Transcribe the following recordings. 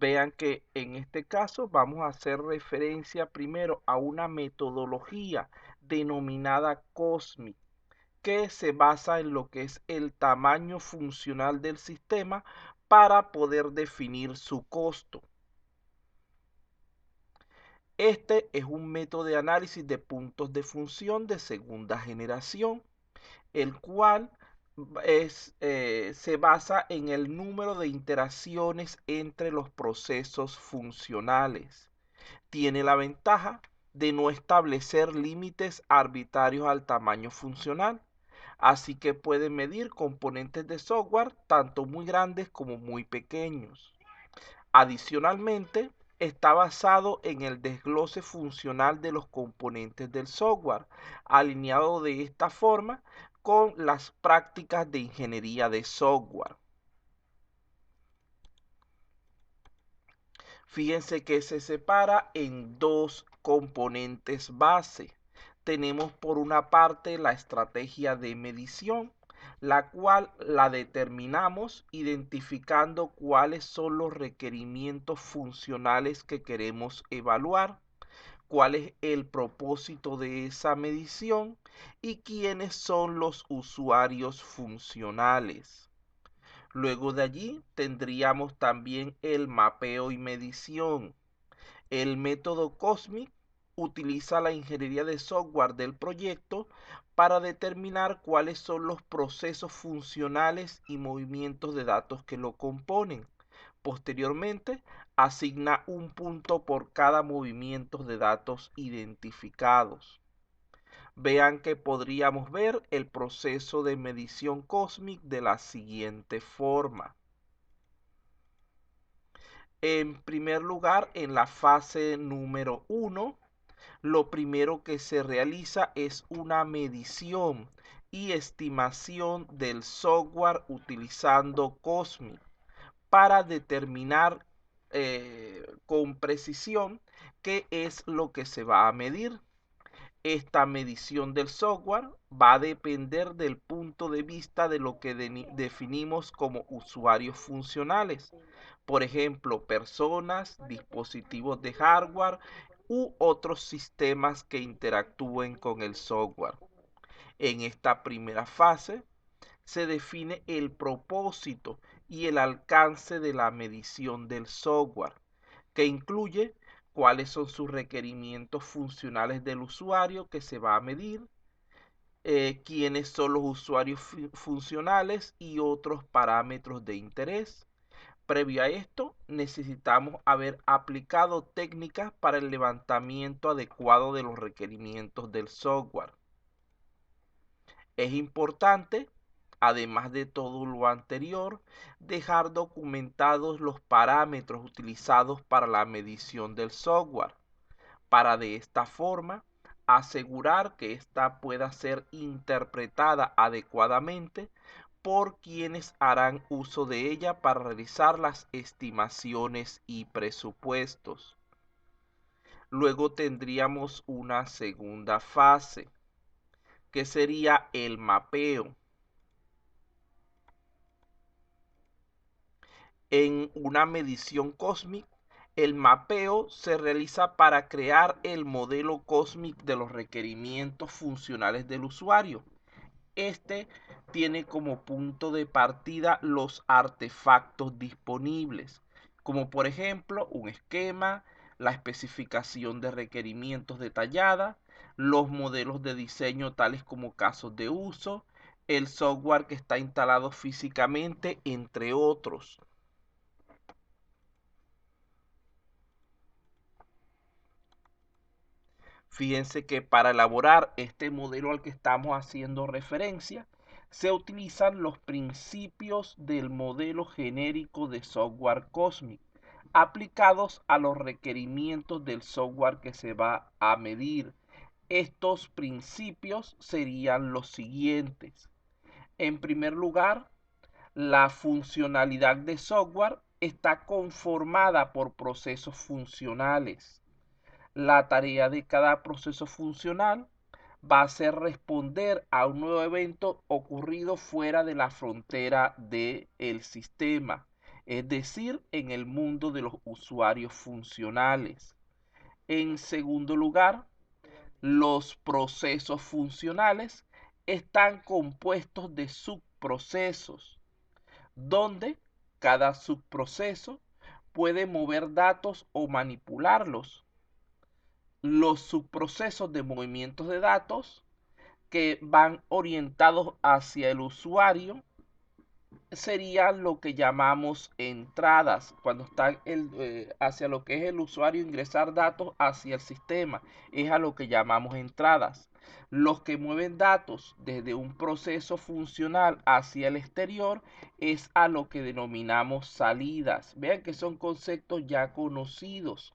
Vean que en este caso vamos a hacer referencia primero a una metodología denominada COSMIC, que se basa en lo que es el tamaño funcional del sistema para poder definir su costo. Este es un método de análisis de puntos de función de segunda generación, el cual se basa en el número de interacciones entre los procesos funcionales. Tiene la ventaja de no establecer límites arbitrarios al tamaño funcional, así que puede medir componentes de software tanto muy grandes como muy pequeños. Adicionalmente, está basado en el desglose funcional de los componentes del software, alineado de esta forma con las prácticas de ingeniería de software. Fíjense que se separa en dos componentes base. Tenemos por una parte la estrategia de medición, la cual la determinamos identificando cuáles son los requerimientos funcionales que queremos evaluar, cuál es el propósito de esa medición y quiénes son los usuarios funcionales. Luego de allí tendríamos también el mapeo y medición. El método COSMIC utiliza la ingeniería de software del proyecto para determinar cuáles son los procesos funcionales y movimientos de datos que lo componen. Posteriormente, asigna un punto por cada movimiento de datos identificados. Vean que podríamos ver el proceso de medición COSMIC de la siguiente forma. En primer lugar, en la fase número 1, lo primero que se realiza es una medición y estimación del software utilizando COSMIC para determinar con precisión qué es lo que se va a medir. Esta medición del software va a depender del punto de vista de lo que definimos como usuarios funcionales. Por ejemplo, personas, dispositivos de hardware u otros sistemas que interactúen con el software. En esta primera fase se define el propósito y el alcance de la medición del software, que incluye cuáles son sus requerimientos funcionales del usuario que se va a medir, quiénes son los usuarios funcionales y otros parámetros de interés. Previo a esto, necesitamos haber aplicado técnicas para el levantamiento adecuado de los requerimientos del software. Es importante, además de todo lo anterior, dejar documentados los parámetros utilizados para la medición del software, para de esta forma asegurar que ésta pueda ser interpretada adecuadamente por quienes harán uso de ella para realizar las estimaciones y presupuestos. Luego tendríamos una segunda fase, que sería el mapeo. En una medición COSMIC, el mapeo se realiza para crear el modelo COSMIC de los requerimientos funcionales del usuario. Este tiene como punto de partida los artefactos disponibles, como por ejemplo un esquema, la especificación de requerimientos detallada, los modelos de diseño tales como casos de uso, el software que está instalado físicamente, entre otros. Fíjense que para elaborar este modelo al que estamos haciendo referencia, se utilizan los principios del modelo genérico de software COSMIC aplicados a los requerimientos del software que se va a medir. Estos principios serían los siguientes. En primer lugar, la funcionalidad de software está conformada por procesos funcionales. La tarea de cada proceso funcional va a ser responder a un nuevo evento ocurrido fuera de la frontera del sistema. es decir, en el mundo de los usuarios funcionales. En segundo lugar, los procesos funcionales están compuestos de subprocesos, donde cada subproceso puede mover datos o manipularlos. Los subprocesos de movimientos de datos que van orientados hacia el usuario serían lo que llamamos entradas, cuando están hacia lo que es el usuario ingresar datos hacia el sistema, es a lo que llamamos entradas. Los que mueven datos desde un proceso funcional hacia el exterior es a lo que denominamos salidas. Vean que son conceptos ya conocidos.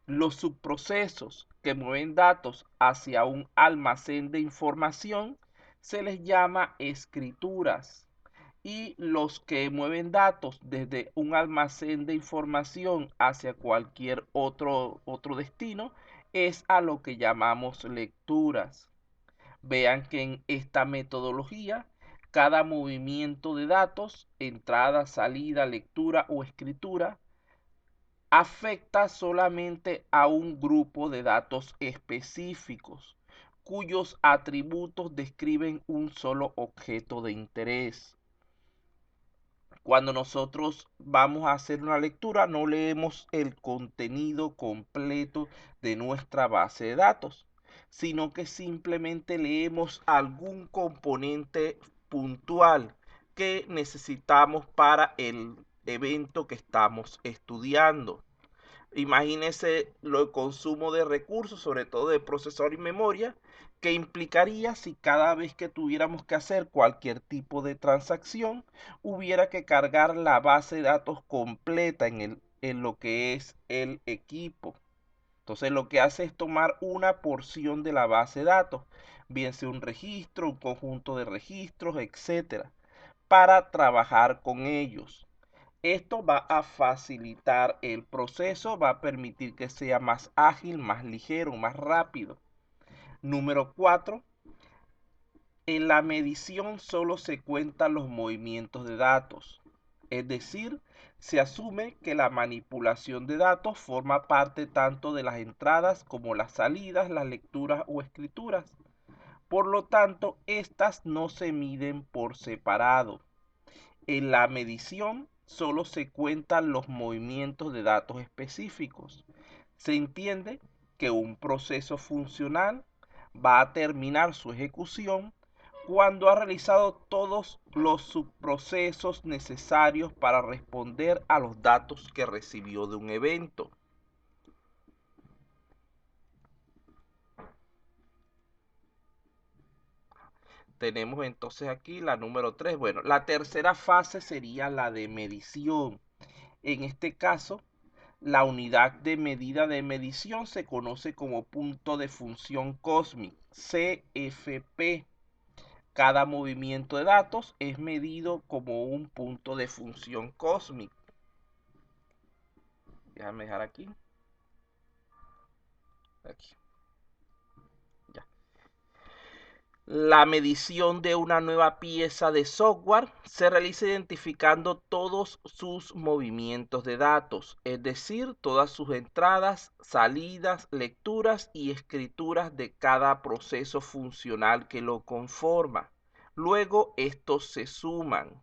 Los subprocesos que mueven datos hacia un almacén de información se les llama escrituras, y los que mueven datos desde un almacén de información hacia cualquier otro destino es a lo que llamamos lecturas. Vean que en esta metodología cada movimiento de datos, entrada, salida, lectura o escritura, afecta solamente a un grupo de datos específicos, cuyos atributos describen un solo objeto de interés. Cuando nosotros vamos a hacer una lectura, no leemos el contenido completo de nuestra base de datos, sino que simplemente leemos algún componente puntual que necesitamos para el evento que estamos estudiando. Imagínese el consumo de recursos, sobre todo de procesador y memoria, que implicaría si cada vez que tuviéramos que hacer cualquier tipo de transacción, hubiera que cargar la base de datos completa en lo que es el equipo. Entonces lo que hace es tomar una porción de la base de datos, bien sea un registro, un conjunto de registros, etcétera, para trabajar con ellos. Esto va a facilitar el proceso, va a permitir que sea más ágil, más ligero, más rápido. Número 4. En la medición solo se cuentan los movimientos de datos. Es decir, se asume que la manipulación de datos forma parte tanto de las entradas como las salidas, las lecturas o escrituras. Por lo tanto, estas no se miden por separado. En la medición solo se cuentan los movimientos de datos específicos. Se entiende que un proceso funcional va a terminar su ejecución cuando ha realizado todos los subprocesos necesarios para responder a los datos que recibió de un evento. Tenemos entonces aquí la número 3. Bueno, la tercera fase sería la de medición. En este caso, la unidad de medida de medición se conoce como punto de función cósmico, CFP. Cada movimiento de datos es medido como un punto de función cósmico. Déjame dejar aquí. Aquí. Ya. La medición de una nueva pieza de software se realiza identificando todos sus movimientos de datos, es decir, todas sus entradas, salidas, lecturas y escrituras de cada proceso funcional que lo conforma. Luego estos se suman.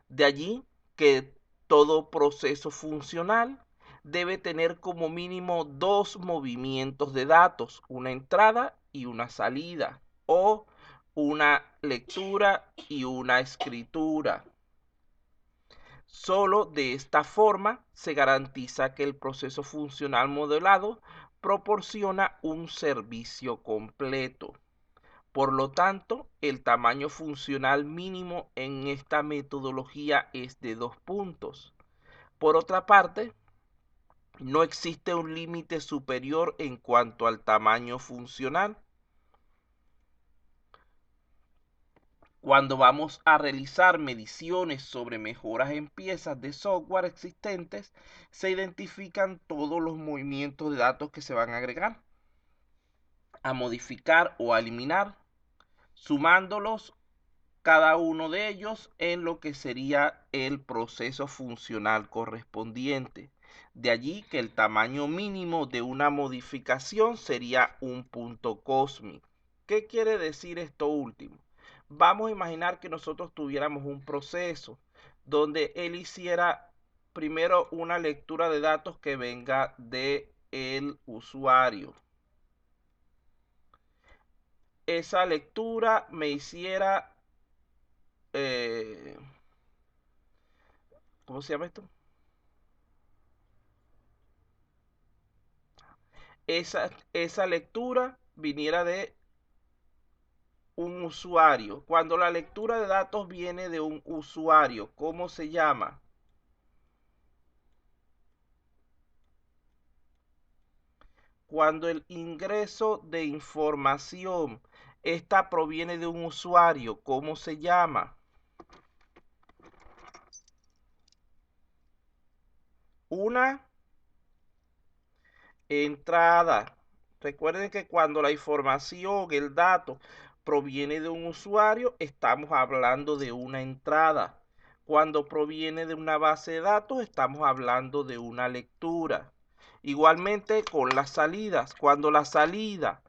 De allí que todo proceso funcional debe tener como mínimo dos movimientos de datos, una entrada y una salida, o una lectura y una escritura. Solo de esta forma se garantiza que el proceso funcional modelado proporciona un servicio completo. Por lo tanto, el tamaño funcional mínimo en esta metodología es de 2 puntos. Por otra parte, no existe un límite superior en cuanto al tamaño funcional. Cuando vamos a realizar mediciones sobre mejoras en piezas de software existentes, se identifican todos los movimientos de datos que se van a agregar, a modificar o a eliminar, sumándolos cada uno de ellos en lo que sería el proceso funcional correspondiente. De allí que el tamaño mínimo de una modificación sería un punto cósmico. ¿Qué quiere decir esto último? Vamos a imaginar que nosotros tuviéramos un proceso donde él hiciera primero una lectura de datos que venga del usuario. Esa lectura me hiciera, ¿cómo se llama esto? Esa lectura viniera de un usuario. Cuando la lectura de datos viene de un usuario, ¿cómo se llama? Cuando el ingreso de información, esta proviene de un usuario, ¿cómo se llama? Una entrada. Recuerden que cuando la información, el dato, proviene de un usuario, estamos hablando de una entrada. Cuando proviene de una base de datos, estamos hablando de una lectura. Igualmente con las salidas. Cuando la salida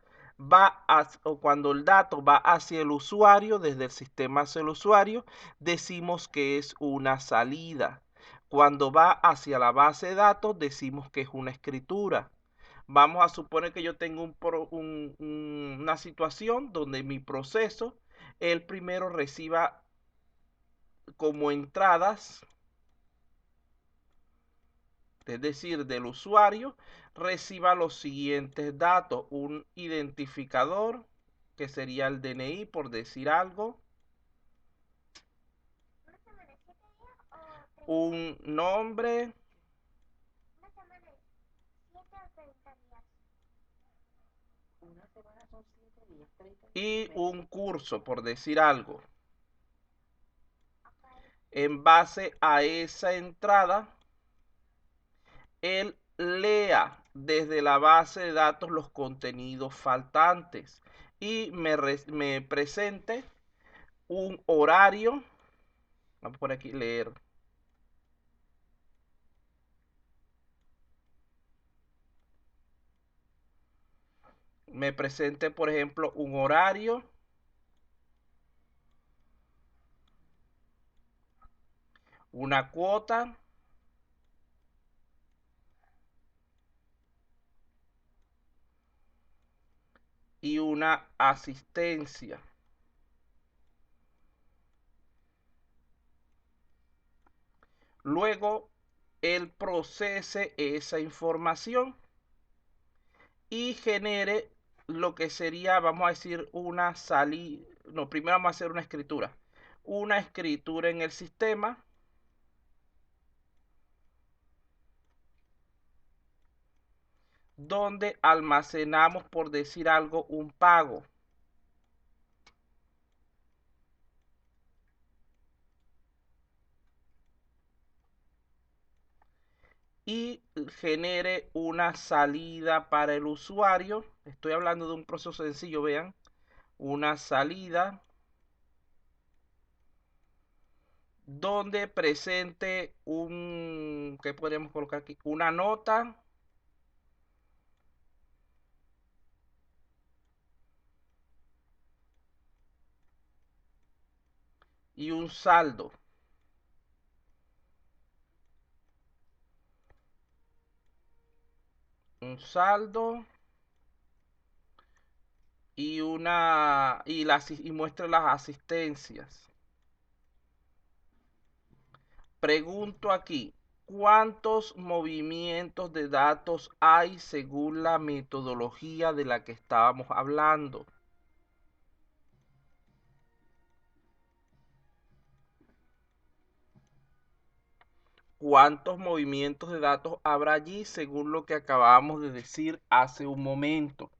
o cuando el dato va hacia el usuario, desde el sistema hacia el usuario, decimos que es una salida. Cuando va hacia la base de datos, decimos que es una escritura. Vamos a suponer que yo tengo una situación donde mi proceso, el primero reciba como entradas, es decir, del usuario, reciba los siguientes datos: un identificador, que sería el DNI, por decir algo, un nombre y un curso, por decir algo. En base a esa entrada, él lea desde la base de datos los contenidos faltantes y me presente un horario. Vamos por aquí leer. Me presente, por ejemplo, un horario, una cuota y una asistencia. Luego, él procese esa información y genere lo que sería, vamos a decir, una salida. No, primero vamos a hacer una escritura. Una escritura en el sistema donde almacenamos, por decir algo, un pago. Y genere una salida para el usuario. Estoy hablando de un proceso sencillo, vean. Una salida donde presente ¿qué podríamos colocar aquí? Una nota y un saldo. Un saldo y muestre las asistencias. Pregunto aquí, ¿cuántos movimientos de datos hay según la metodología de la que estábamos hablando? ¿Cuántos movimientos de datos habrá allí según lo que acabamos de decir hace un momento?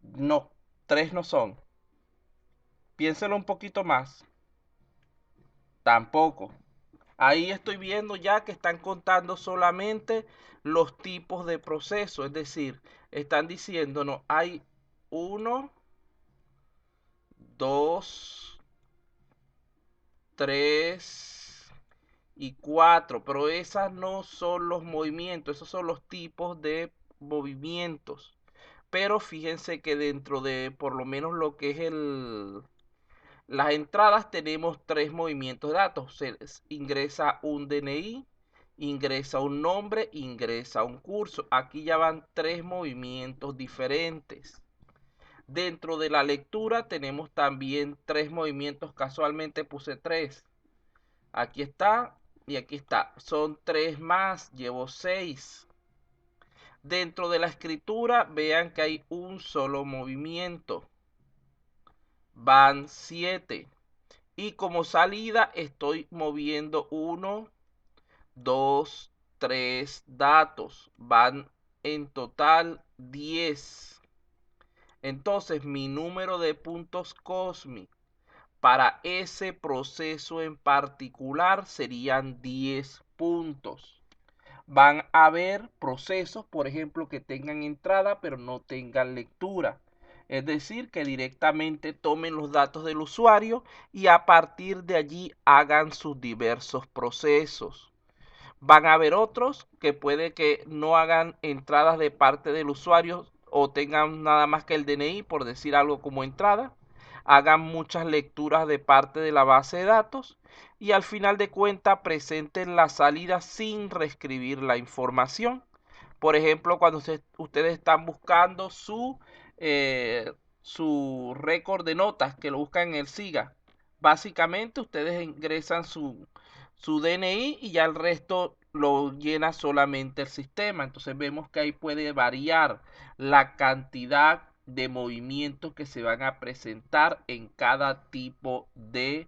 No, 3 no son. Piénselo un poquito más. Tampoco. Ahí estoy viendo ya que están contando solamente los tipos de proceso, es decir, están diciéndonos hay 1, 2, 3 y 4, pero esas no son los movimientos, esos son los tipos de movimientos. Pero fíjense que dentro de por lo menos lo que es las entradas tenemos 3 movimientos de datos. Se ingresa un DNI, ingresa un nombre, ingresa un curso. Aquí ya van 3 movimientos diferentes. Dentro de la lectura tenemos también 3 movimientos, casualmente puse 3. Aquí está y aquí está. Son 3 más, llevo 6. Dentro de la escritura vean que hay un solo movimiento. Van 7. Y como salida estoy moviendo 1, 2, 3 datos. Van en total 10. Entonces mi número de puntos cósmicos para ese proceso en particular serían 10 puntos. Van a haber procesos, por ejemplo, que tengan entrada pero no tengan lectura. Es decir, que directamente tomen los datos del usuario y a partir de allí hagan sus diversos procesos. Van a haber otros que puede que no hagan entradas de parte del usuario o tengan nada más que el DNI, por decir algo como entrada, hagan muchas lecturas de parte de la base de datos y al final de cuentas presenten la salida sin reescribir la información. Por ejemplo, cuando ustedes están buscando su récord de notas, que lo buscan en el SIGA, básicamente ustedes ingresan su DNI y ya el resto lo llena solamente el sistema. Entonces vemos que ahí puede variar la cantidad de movimientos que se van a presentar en cada tipo de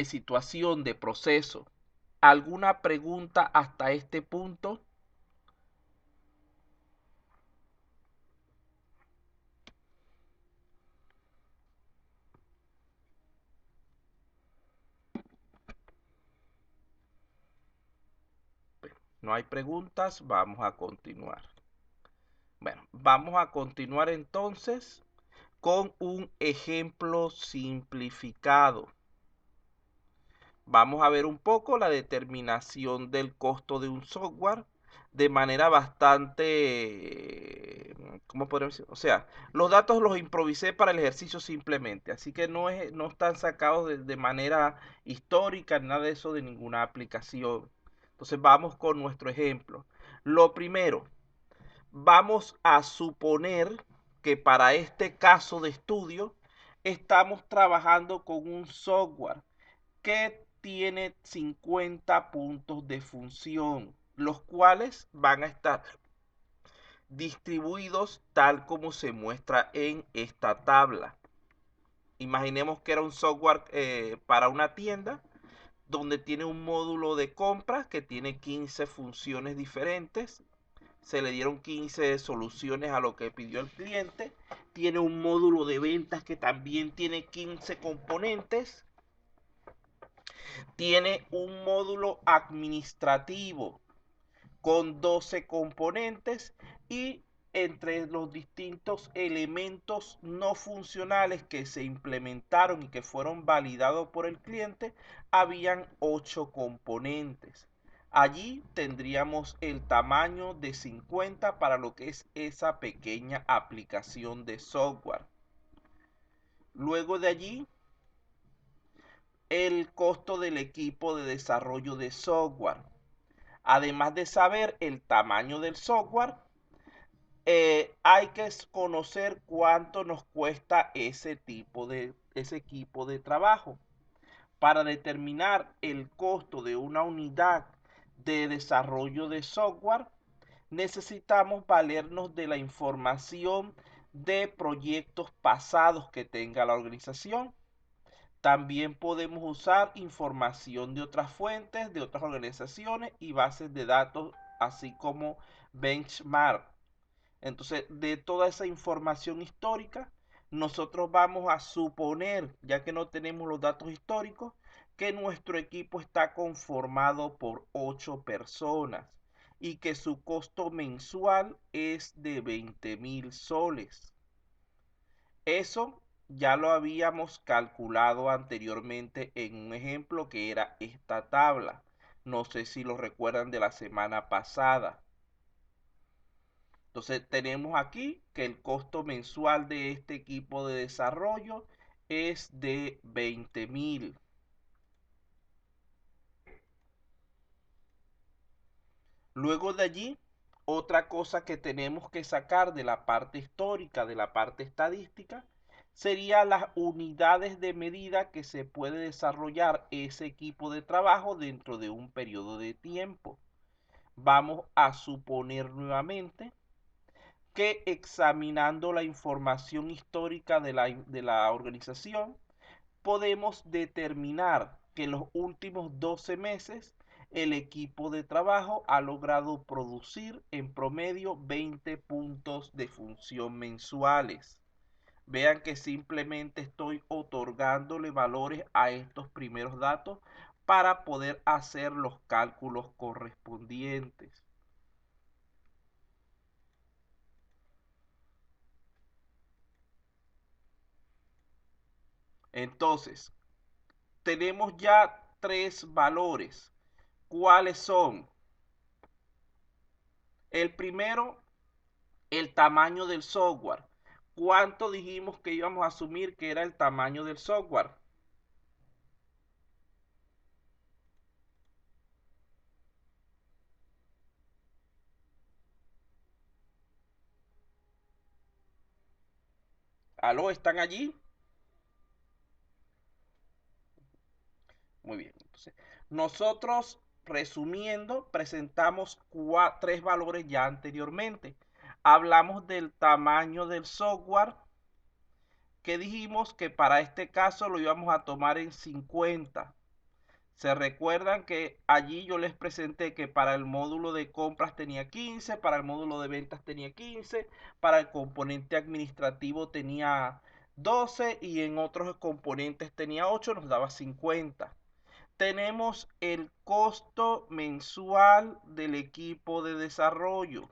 situación, de proceso. ¿Alguna pregunta hasta este punto? No hay preguntas, vamos a continuar. Bueno, vamos a continuar entonces con un ejemplo simplificado. Vamos a ver un poco la determinación del costo de un software de manera bastante, ¿cómo podemos decir? O sea, los datos los improvisé para el ejercicio simplemente, así que no están sacados de manera histórica, nada de eso de ninguna aplicación. Entonces vamos con nuestro ejemplo. Lo primero, vamos a suponer que para este caso de estudio estamos trabajando con un software que tiene 50 puntos de función, los cuales van a estar distribuidos tal como se muestra en esta tabla. Imaginemos que era un software para una tienda donde tiene un módulo de compras que tiene 15 funciones diferentes. Se le dieron 15 soluciones a lo que pidió el cliente. Tiene un módulo de ventas que también tiene 15 componentes. Tiene un módulo administrativo con 12 componentes y entre los distintos elementos no funcionales que se implementaron y que fueron validados por el cliente, habían 8 componentes. Allí tendríamos el tamaño de 50 para lo que es esa pequeña aplicación de software. Luego de allí, el costo del equipo de desarrollo de software. Además de saber el tamaño del software, hay que conocer cuánto nos cuesta ese equipo de trabajo. Para determinar el costo de una unidad de desarrollo de software, necesitamos valernos de la información de proyectos pasados que tenga la organización. También podemos usar información de otras fuentes, de otras organizaciones y bases de datos, así como benchmark. Entonces, de toda esa información histórica, nosotros vamos a suponer, ya que no tenemos los datos históricos, que nuestro equipo está conformado por 8 personas. y que su costo mensual es de 20.000 soles. Eso ya lo habíamos calculado anteriormente en un ejemplo que era esta tabla. No sé si lo recuerdan de la semana pasada. Entonces tenemos aquí que el costo mensual de este equipo de desarrollo es de 20.000. Luego de allí, otra cosa que tenemos que sacar de la parte histórica, de la parte estadística, sería las unidades de medida que se puede desarrollar ese equipo de trabajo dentro de un periodo de tiempo. Vamos a suponer nuevamente que examinando la información histórica de la organización, podemos determinar que en los últimos 12 meses el equipo de trabajo ha logrado producir en promedio 20 puntos de función mensuales. Vean que simplemente estoy otorgándole valores a estos primeros datos para poder hacer los cálculos correspondientes. Entonces, tenemos ya tres valores. ¿Cuáles son? El primero, el tamaño del software. ¿Cuánto dijimos que íbamos a asumir que era el tamaño del software? ¿Aló? ¿Están allí? Muy bien. Entonces, nosotros, resumiendo, presentamos tres valores ya anteriormente. Hablamos del tamaño del software, que dijimos que para este caso lo íbamos a tomar en 50. Se recuerdan que allí yo les presenté que para el módulo de compras tenía 15, para el módulo de ventas tenía 15, para el componente administrativo tenía 12 y en otros componentes tenía 8, nos daba 50. Tenemos el costo mensual del equipo de desarrollo,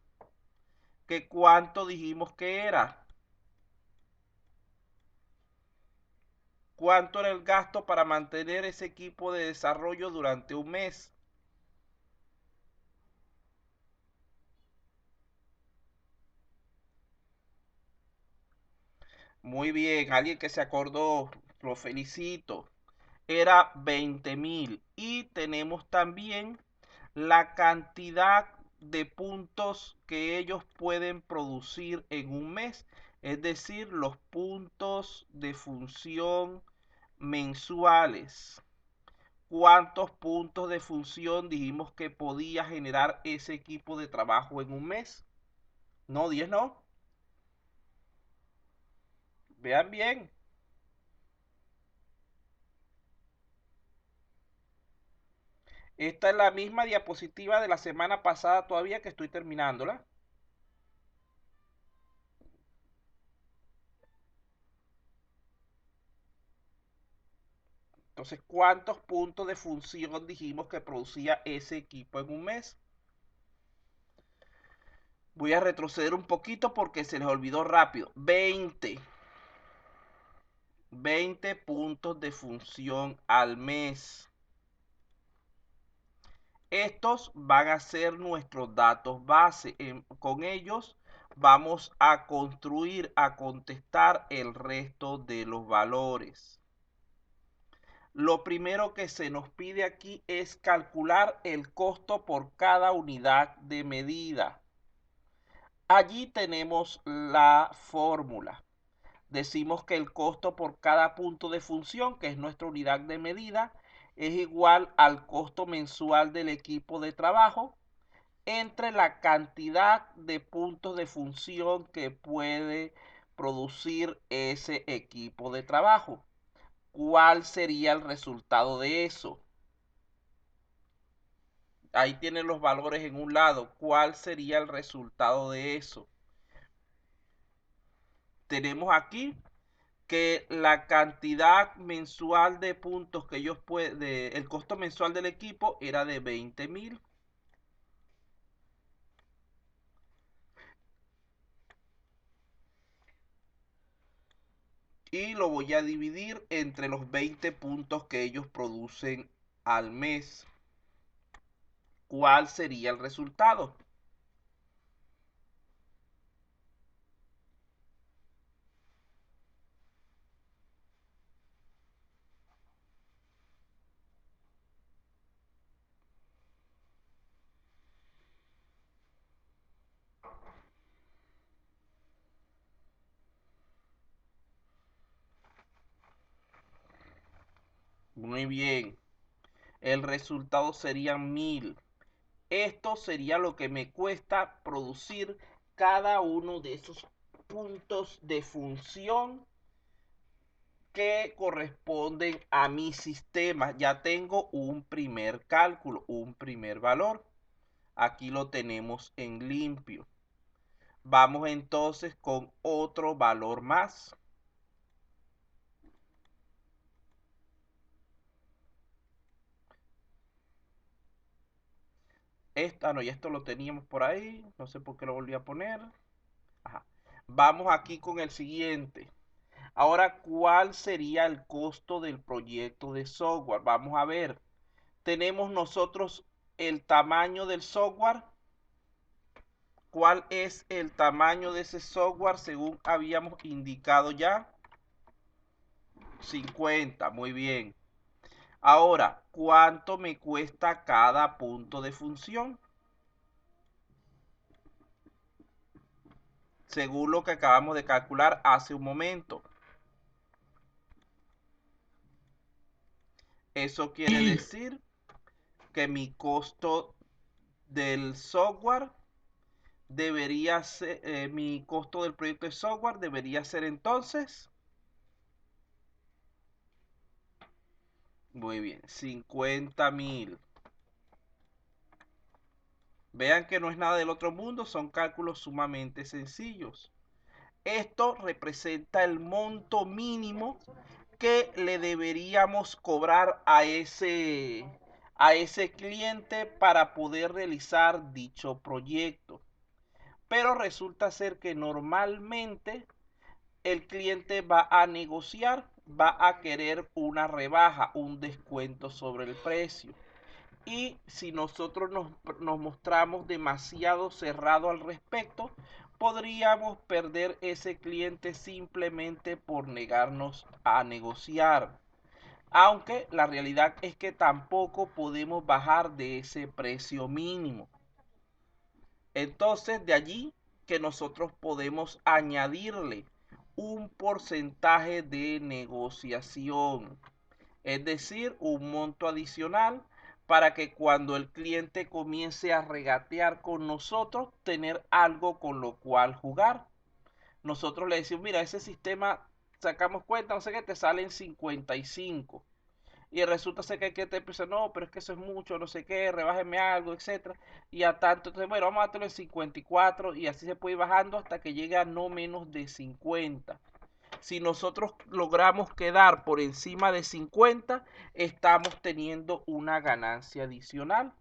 que cuánto dijimos que era. ¿Cuánto era el gasto para mantener ese equipo de desarrollo durante un mes? Muy bien, alguien que se acordó, lo felicito. Era 20.000. Y tenemos también la cantidad de puntos que ellos pueden producir en un mes, es decir, los puntos de función mensuales. ¿Cuántos puntos de función dijimos que podía generar ese equipo de trabajo en un mes? No, 10 no. Vean bien. Esta es la misma diapositiva de la semana pasada todavía que estoy terminándola. Entonces, ¿cuántos puntos de función dijimos que producía ese equipo en un mes? Voy a retroceder un poquito porque se les olvidó rápido. 20 puntos de función al mes. Estos van a ser nuestros datos base. Con ellos vamos a construir, a contestar el resto de los valores. Lo primero que se nos pide aquí es calcular el costo por cada unidad de medida. Allí tenemos la fórmula. Decimos que el costo por cada punto de función, que es nuestra unidad de medida, es igual al costo mensual del equipo de trabajo entre la cantidad de puntos de función que puede producir ese equipo de trabajo. ¿Cuál sería el resultado de eso? Ahí tienen los valores en un lado. ¿Cuál sería el resultado de eso? Tenemos aquí que la cantidad mensual de puntos que ellos pueden, el costo mensual del equipo era de 20.000. y lo voy a dividir entre los 20 puntos que ellos producen al mes. ¿Cuál sería el resultado? Muy bien. El resultado sería 1000. Esto sería lo que me cuesta producir cada uno de esos puntos de función que corresponden a mi sistema. Ya tengo un primer cálculo, un primer valor. Aquí lo tenemos en limpio. Vamos entonces con otro valor más. No, y esto lo teníamos por ahí. No sé por qué lo volví a poner. Ajá. Vamos aquí con el siguiente. Ahora, ¿cuál sería el costo del proyecto de software? Vamos a ver. Tenemos nosotros el tamaño del software. ¿Cuál es el tamaño de ese software según habíamos indicado ya? 50, muy bien. Ahora, ¿cuánto me cuesta cada punto de función? Según lo que acabamos de calcular hace un momento. Eso quiere decir que mi costo del software debería ser, mi costo del proyecto de software debería ser entonces, muy bien, 50.000. Vean que no es nada del otro mundo, son cálculos sumamente sencillos. Esto representa el monto mínimo que le deberíamos cobrar a ese cliente para poder realizar dicho proyecto. Pero resulta ser que normalmente el cliente va a negociar, va a querer una rebaja, un descuento sobre el precio. Y si nosotros nos mostramos demasiado cerrado al respecto, podríamos perder ese cliente simplemente por negarnos a negociar. Aunque la realidad es que tampoco podemos bajar de ese precio mínimo. Entonces, de allí que nosotros podemos añadirle un porcentaje de negociación, es decir, un monto adicional para que cuando el cliente comience a regatear con nosotros, tener algo con lo cual jugar. Nosotros le decimos, mira, ese sistema, sacamos cuenta, no sé qué, te salen 55. Y resulta ser que el cliente empieza, no, pero es que eso es mucho, no sé qué, rebájeme algo, etcétera. Y a tanto, entonces, bueno, vamos a darlo en 54 y así se puede ir bajando hasta que llegue a no menos de 50. Si nosotros logramos quedar por encima de 50, estamos teniendo una ganancia adicional.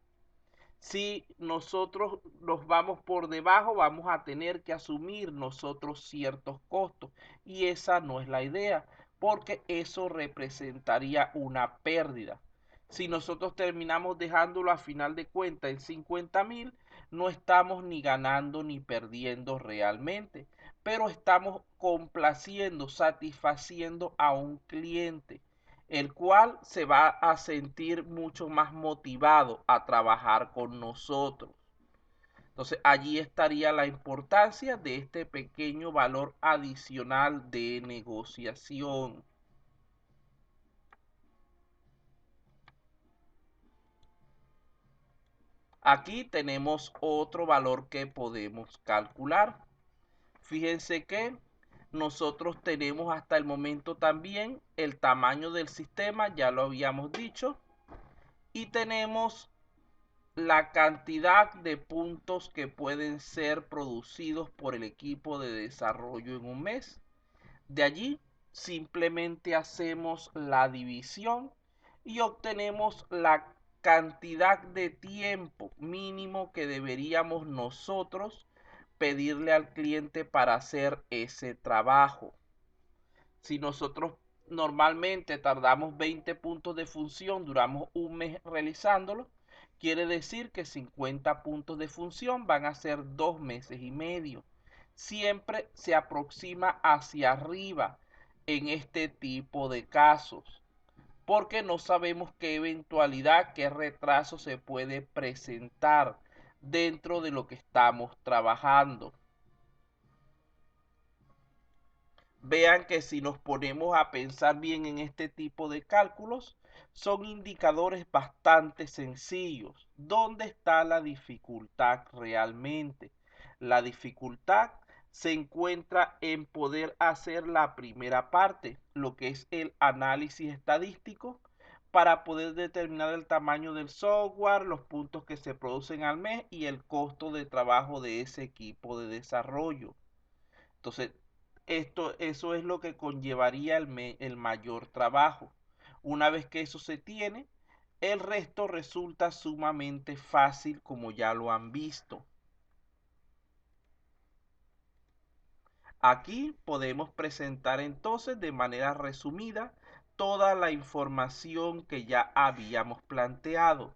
Si nosotros nos vamos por debajo, vamos a tener que asumir nosotros ciertos costos. Y esa no es la idea, porque eso representaría una pérdida. Si nosotros terminamos dejándolo a final de cuenta en 50.000, no estamos ni ganando ni perdiendo realmente, pero estamos complaciendo, satisfaciendo a un cliente, el cual se va a sentir mucho más motivado a trabajar con nosotros. Entonces allí estaría la importancia de este pequeño valor adicional de negociación. Aquí tenemos otro valor que podemos calcular. Fíjense que nosotros tenemos hasta el momento también el tamaño del sistema, ya lo habíamos dicho, y tenemos la cantidad de puntos que pueden ser producidos por el equipo de desarrollo en un mes. De allí simplemente hacemos la división y obtenemos la cantidad de tiempo mínimo que deberíamos nosotros pedirle al cliente para hacer ese trabajo. Si nosotros normalmente tardamos 20 puntos de función, duramos un mes realizándolo, quiere decir que 50 puntos de función van a ser 2 meses y medio. Siempre se aproxima hacia arriba en este tipo de casos, porque no sabemos qué eventualidad, qué retraso se puede presentar dentro de lo que estamos trabajando. Vean que si nos ponemos a pensar bien en este tipo de cálculos, son indicadores bastante sencillos. ¿Dónde está la dificultad realmente? La dificultad se encuentra en poder hacer la primera parte, lo que es el análisis estadístico, para poder determinar el tamaño del software, los puntos que se producen al mes y el costo de trabajo de ese equipo de desarrollo. Entonces, eso es lo que conllevaría el mayor trabajo. Una vez que eso se tiene, el resto resulta sumamente fácil, como ya lo han visto. Aquí podemos presentar entonces de manera resumida toda la información que ya habíamos planteado.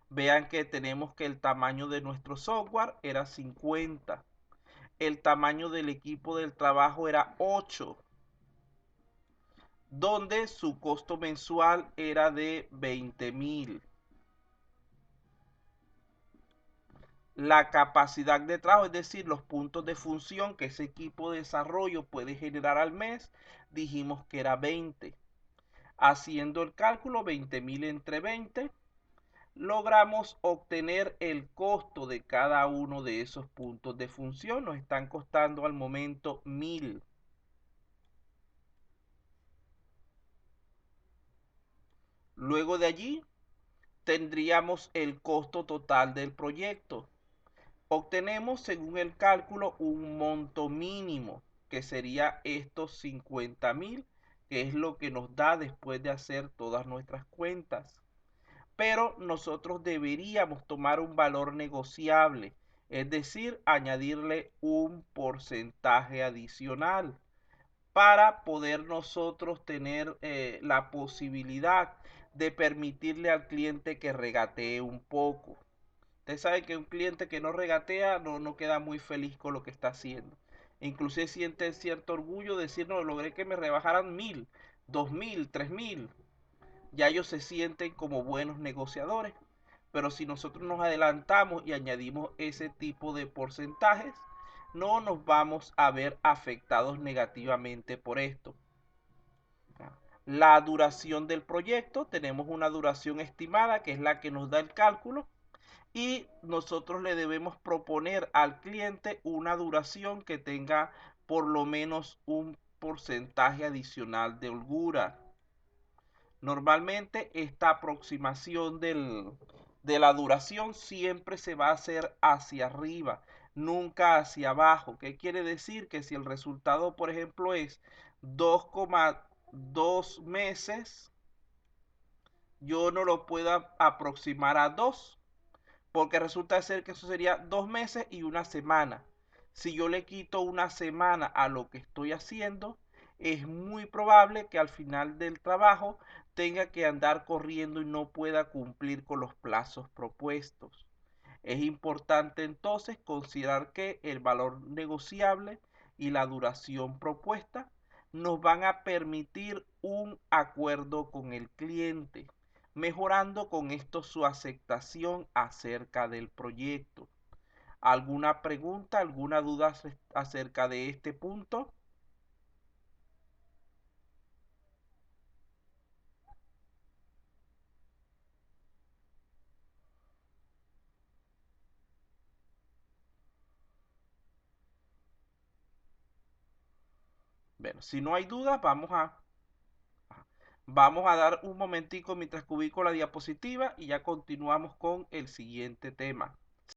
Vean que tenemos que el tamaño de nuestro software era 50. El tamaño del equipo del trabajo era 8, donde su costo mensual era de 20,000. La capacidad de trabajo, es decir, los puntos de función que ese equipo de desarrollo puede generar al mes, dijimos que era 20. Haciendo el cálculo, 20,000 entre 20, logramos obtener el costo de cada uno de esos puntos de función. Nos están costando al momento 1,000. Luego de allí tendríamos el costo total del proyecto. Obtenemos, según el cálculo, un monto mínimo, que sería estos 50,000, que es lo que nos da después de hacer todas nuestras cuentas. Pero nosotros deberíamos tomar un valor negociable, es decir, añadirle un porcentaje adicional para poder nosotros tener la posibilidad de permitirle al cliente que regatee un poco. Usted sabe que un cliente que no regatea no queda muy feliz con lo que está haciendo. Inclusive siente cierto orgullo de decir, no, logré que me rebajaran 1,000, 2,000, 3,000. Ya ellos se sienten como buenos negociadores. Pero si nosotros nos adelantamos y añadimos ese tipo de porcentajes, no nos vamos a ver afectados negativamente por esto. La duración del proyecto, tenemos una duración estimada que es la que nos da el cálculo, y nosotros le debemos proponer al cliente una duración que tenga por lo menos un porcentaje adicional de holgura. Normalmente esta aproximación de la duración siempre se va a hacer hacia arriba, nunca hacia abajo. ¿Qué quiere decir? Que si el resultado, por ejemplo, es 2,2 meses, yo no lo puedo aproximar a 2, porque resulta ser que eso sería 2 meses y una semana. Si yo le quito una semana a lo que estoy haciendo, es muy probable que al final del trabajo tenga que andar corriendo y no pueda cumplir con los plazos propuestos. Es importante entonces considerar que el valor negociable y la duración propuesta nos van a permitir un acuerdo con el cliente, mejorando con esto su aceptación acerca del proyecto. ¿Alguna pregunta, alguna duda acerca de este punto? Bueno, si no hay dudas, vamos a dar un momentico mientras que ubico la diapositiva y ya continuamos con el siguiente tema.